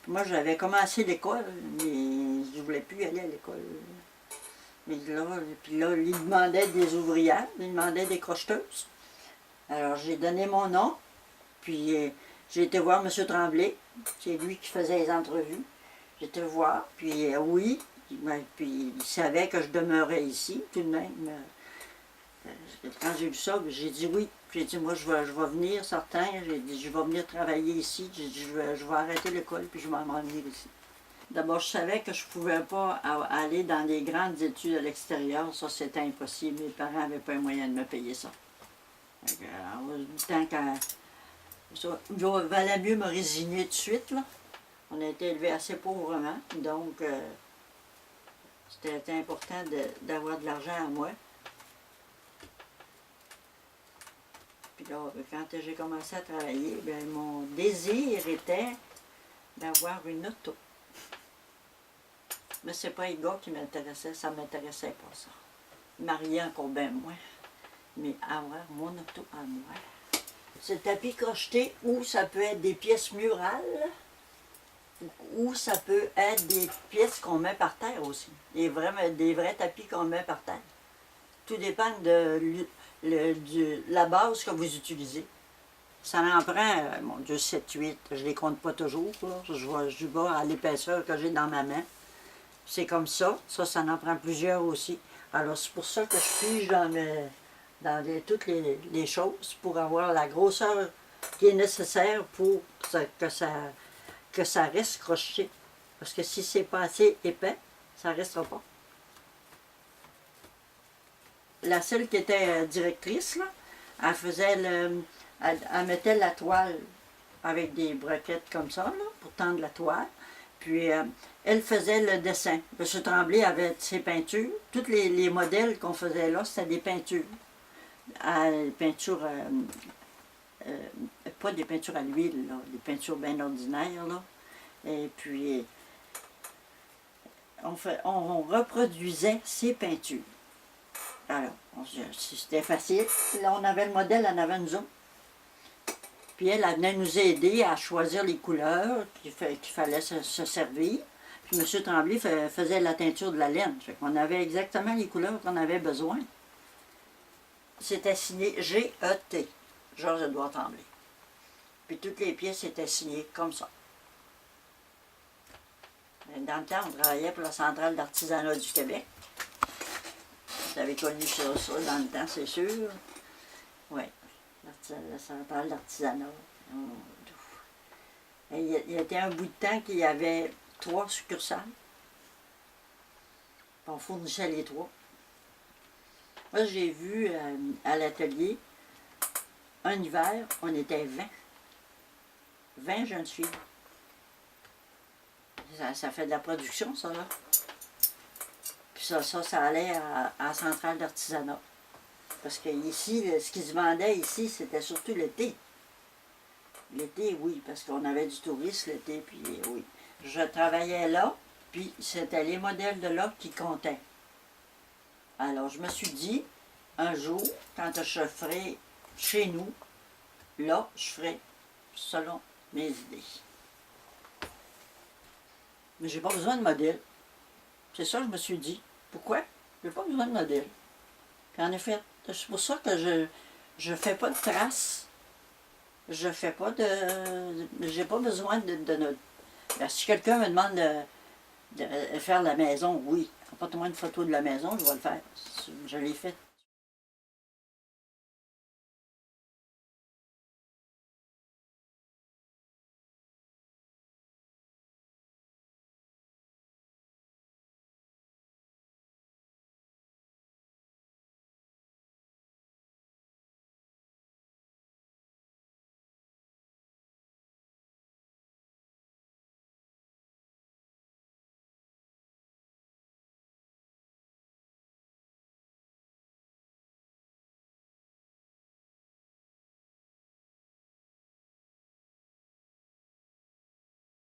Moi, j'avais commencé l'école, mais je voulais plus aller à l'école. Mais là, puis là, il demandait des ouvrières, il demandait des crocheteuses. Alors, j'ai donné mon nom, puis j'ai été voir M. Tremblay. C'est lui qui faisait les entrevues. J'ai été voir, puis oui, puis il savait que je demeurais ici, tout de même. Quand j'ai vu ça, j'ai dit oui. J'ai dit, moi, je vais venir, certain. J'ai dit, je vais venir travailler ici. J'ai dit, je vais arrêter l'école, puis je vais m'en venir ici. D'abord, je savais que je ne pouvais pas aller dans des grandes études à l'extérieur. Ça, c'était impossible. Mes parents n'avaient pas un moyen de me payer ça. Tant il valait mieux me résigner tout de suite, là. On a été élevés assez pauvrement, donc c'était important d'avoir de l'argent à moi. Puis là, quand j'ai commencé à travailler, bien, mon désir était d'avoir une auto. Mais c'est pas les gars qui m'intéressaient, ça ne m'intéressait pas ça. Marier encore bien moins, mais avoir mon auto à moi. C'est le tapis crocheté ou ça peut être des pièces murales, ou ça peut être des pièces qu'on met par terre aussi. Des vrais tapis qu'on met par terre. Tout dépend de la base que vous utilisez. Ça en prend, mon Dieu, 7, 8, je ne les compte pas toujours. Là. Je vais à l'épaisseur que j'ai dans ma main. C'est comme ça en prend plusieurs aussi. Alors c'est pour ça que je pige dans toutes les choses pour avoir la grosseur qui est nécessaire pour que ça reste crocheté. Parce que si c'est pas assez épais, ça ne restera pas. La celle qui était directrice, là, elle mettait la toile avec des broquettes comme ça, là, pour tendre la toile. Puis elle faisait le dessin. M. Tremblay avait ses peintures. Tous les modèles qu'on faisait là, c'était des peintures. Pas des peintures à l'huile, des peintures bien ordinaires. Là. Et puis, on reproduisait ces peintures. Alors, c'était facile. Là, on avait le modèle en avant de nous autres. Puis elle venait nous aider à choisir les couleurs qu'il fallait se servir. Puis M. Tremblay faisait la teinture de la laine. Fait qu'on avait exactement les couleurs qu'on avait besoin. C'était signé G.E.T. Georges-Édouard Tremblay. Puis toutes les pièces étaient signées comme ça. Dans le temps, on travaillait pour la Centrale d'artisanat du Québec. Vous avez connu ça dans le temps, c'est sûr. Oui. La Centrale d'artisanat. Il y a un bout de temps qu'il y avait 3 succursales. On fournissait les 3. Moi, j'ai vu à l'atelier, un hiver, on était 20. 20 jeunes filles. Ça fait de la production, ça, là. Puis ça allait à la Centrale d'artisanat. Parce que ici, ce qui se vendait ici, c'était surtout l'été. L'été, oui, parce qu'on avait du tourisme l'été, puis oui. Je travaillais là, puis c'était les modèles de là qui comptaient. Alors, je me suis dit, un jour, quand je ferai chez nous, là, je ferai selon mes idées. Mais j'ai pas besoin de modèle. C'est ça que je me suis dit. Pourquoi? J'ai pas besoin de modèle. Puis en effet, c'est pour ça que je fais pas de traces. Je fais pas de... J'ai pas besoin de si quelqu'un me demande de faire la maison, oui. Apporte-moi une photo de la maison, je vais le faire. Je l'ai faite.